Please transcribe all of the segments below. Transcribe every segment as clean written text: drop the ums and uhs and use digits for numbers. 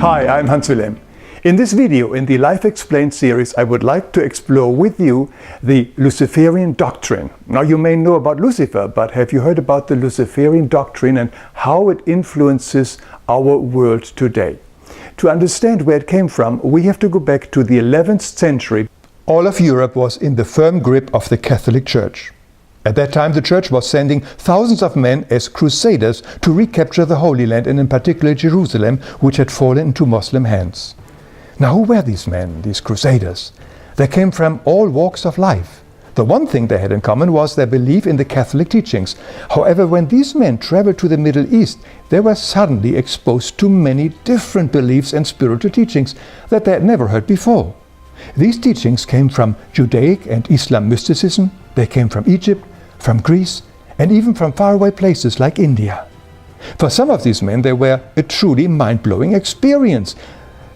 Hi, I'm Wilhelm. In this video, in the Life Explained series, I would like to explore with you the Luciferian doctrine. Now, you may know about Lucifer, but have you heard about the Luciferian doctrine and how it influences our world today? To understand where it came from, we have to go back to the 11th century. All of Europe was in the firm grip of the Catholic Church. At that time, the Church was sending thousands of men as crusaders to recapture the Holy Land, and in particular Jerusalem, which had fallen into Muslim hands. Now, who were these men, these crusaders? They came from all walks of life. The one thing they had in common was their belief in the Catholic teachings. However, when these men traveled to the Middle East, they were suddenly exposed to many different beliefs and spiritual teachings that they had never heard before. These teachings came from Judaic and Islam mysticism. They came from Egypt, from Greece, and even from faraway places like India. For some of these men, they were a truly mind-blowing experience.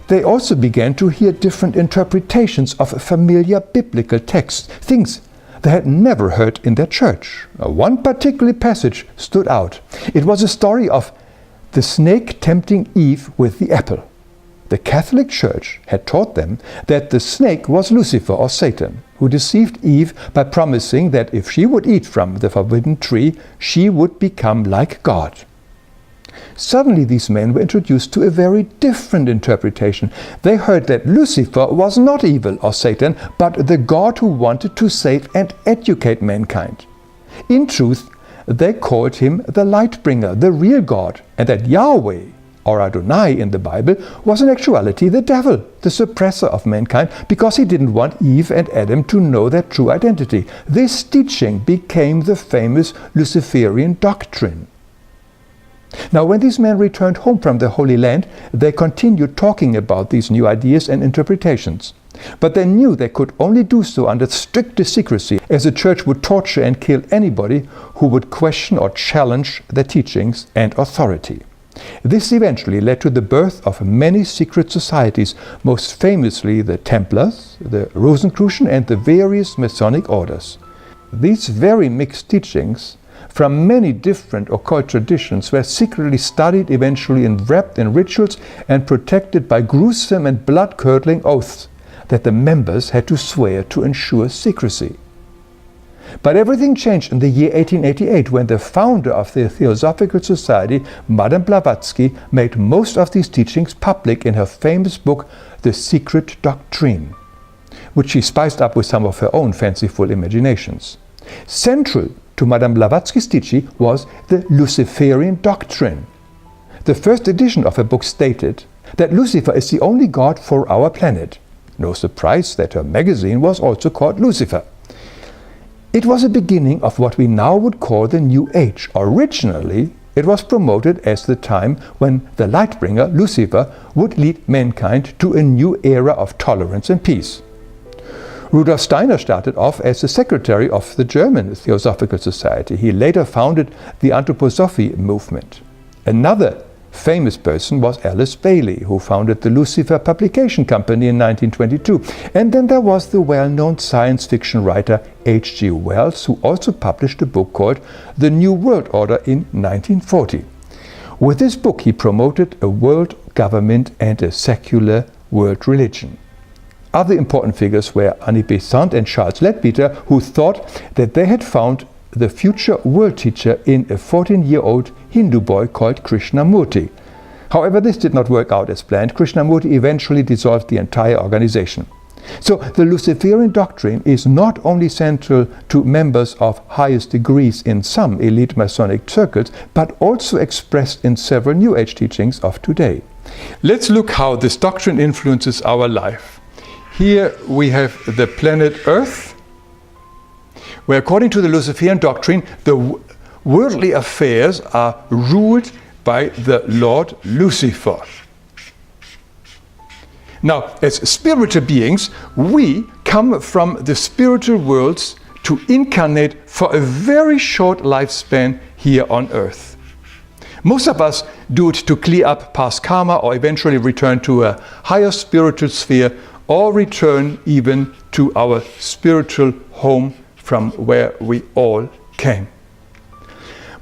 They also began to hear different interpretations of familiar biblical texts, things they had never heard in their church. One particular passage stood out. It was a story of the snake tempting Eve with the apple. The Catholic Church had taught them that the snake was Lucifer or Satan, who deceived Eve by promising that if she would eat from the forbidden tree, she would become like God. Suddenly these men were introduced to a very different interpretation. They heard that Lucifer was not evil or Satan, but the God who wanted to save and educate mankind. In truth, they called him the Lightbringer, the real God, and that Yahweh, or Adonai in the Bible, was in actuality the devil, the suppressor of mankind, because he didn't want Eve and Adam to know their true identity. This teaching became the famous Luciferian doctrine. Now, when these men returned home from the Holy Land, they continued talking about these new ideas and interpretations. But they knew they could only do so under strictest secrecy, as the Church would torture and kill anybody who would question or challenge their teachings and authority. This eventually led to the birth of many secret societies, most famously the Templars, the Rosicrucian, and the various Masonic orders. These very mixed teachings from many different occult traditions were secretly studied, eventually enwrapped in rituals, and protected by gruesome and blood-curdling oaths that the members had to swear to ensure secrecy. But everything changed in the year 1888, when the founder of the Theosophical Society, Madame Blavatsky, made most of these teachings public in her famous book, The Secret Doctrine, which she spiced up with some of her own fanciful imaginations. Central to Madame Blavatsky's teaching was the Luciferian doctrine. The first edition of her book stated that Lucifer is the only God for our planet. No surprise that her magazine was also called Lucifer. It was a beginning of what we now would call the New Age. Originally, it was promoted as the time when the Lightbringer, Lucifer, would lead mankind to a new era of tolerance and peace. Rudolf Steiner started off as the secretary of the German Theosophical Society. He later founded the Anthroposophy movement. Another famous person was Alice Bailey, who founded the Lucifer Publication Company in 1922. And then there was the well-known science fiction writer H.G. Wells, who also published a book called The New World Order in 1940. With this book, he promoted a world government and a secular world religion. Other important figures were Annie Besant and Charles Leadbeater, who thought that they had found the future world teacher in a 14-year-old Hindu boy called Krishnamurti. However, this did not work out as planned. Krishnamurti eventually dissolved the entire organization. So the Luciferian doctrine is not only central to members of highest degrees in some elite Masonic circles, but also expressed in several New Age teachings of today. Let's look how this doctrine influences our life. Here we have the planet Earth, where according to the Luciferian doctrine, the worldly affairs are ruled by the Lord Lucifer. Now, as spiritual beings, we come from the spiritual worlds to incarnate for a very short lifespan here on Earth. Most of us do it to clear up past karma, or eventually return to a higher spiritual sphere, or return even to our spiritual home from where we all came.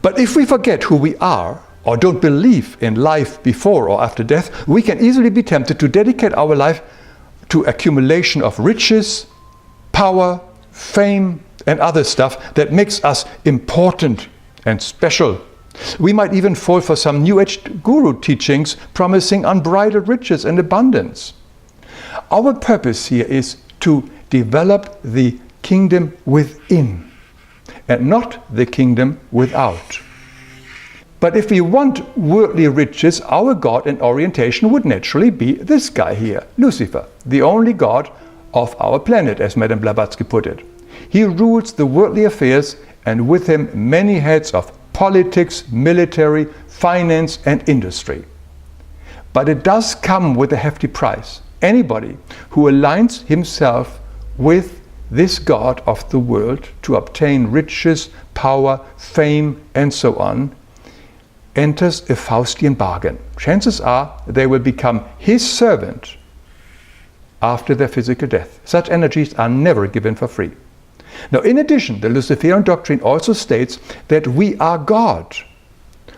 But if we forget who we are, or don't believe in life before or after death, we can easily be tempted to dedicate our life to accumulation of riches, power, fame, and other stuff that makes us important and special. We might even fall for some New Age guru teachings promising unbridled riches and abundance. Our purpose here is to develop the kingdom within and not the kingdom without. But if we want worldly riches, our god and orientation would naturally be this guy here, Lucifer, the only god of our planet, as Madame Blavatsky put it. He rules the worldly affairs, and with him many heads of politics, military, finance, and industry. But it does come with a hefty price. Anybody who aligns himself with this god of the world to obtain riches, power, fame, and so on, enters a Faustian bargain. Chances are they will become his servant after their physical death. Such energies are never given for free. Now, in addition, the Luciferian doctrine also states that we are God,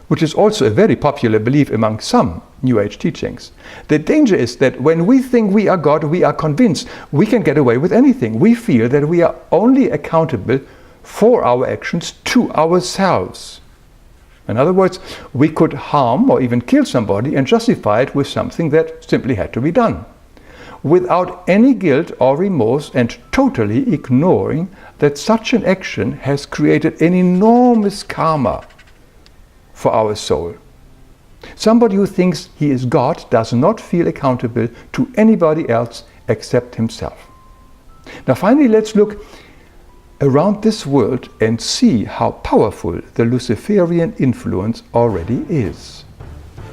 which is also a very popular belief among some New Age teachings. The danger is that when we think we are God, we are convinced we can get away with anything. We feel that we are only accountable for our actions to ourselves. In other words, we could harm or even kill somebody and justify it with something that simply had to be done, without any guilt or remorse, and totally ignoring that such an action has created an enormous karma for our soul. Somebody who thinks he is God does not feel accountable to anybody else except himself. Now finally, let's look around this world and see how powerful the Luciferian influence already is.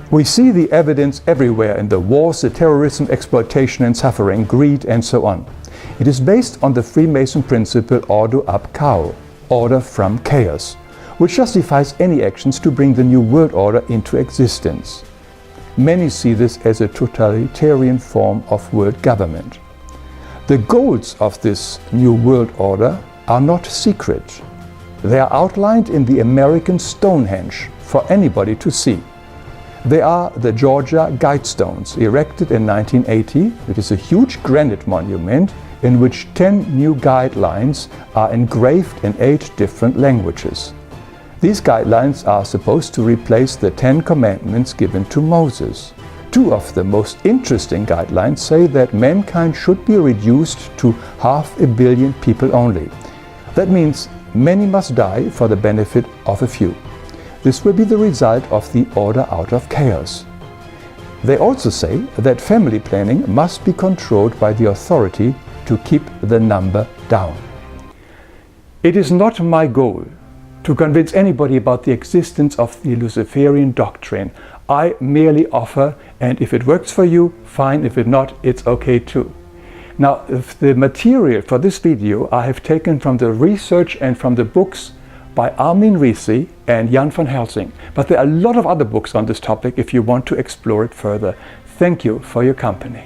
We see the evidence everywhere in the wars, the terrorism, exploitation and suffering, greed and so on. It is based on the Freemason principle ordo ab chaos, order from chaos, which justifies any actions to bring the new world order into existence. Many see this as a totalitarian form of world government. The goals of this new world order are not secret. They are outlined in the American Stonehenge for anybody to see. They are the Georgia Guidestones, erected in 1980. It is a huge granite monument in which 10 new guidelines are engraved in 8 different languages. These guidelines are supposed to replace the 10 commandments given to Moses. 2 of the most interesting guidelines say that mankind should be reduced to 500 million people only. That means many must die for the benefit of a few. This will be the result of the order out of chaos. They also say that family planning must be controlled by the authority to keep the number down. It is not my goal to convince anybody about the existence of the Luciferian doctrine. I merely offer, and if it works for you, fine. If it not, it's okay too. Now, the material for this video I have taken from the research and from the books by Armin Risi and Jan van Helsing. But there are a lot of other books on this topic if you want to explore it further. Thank you for your company.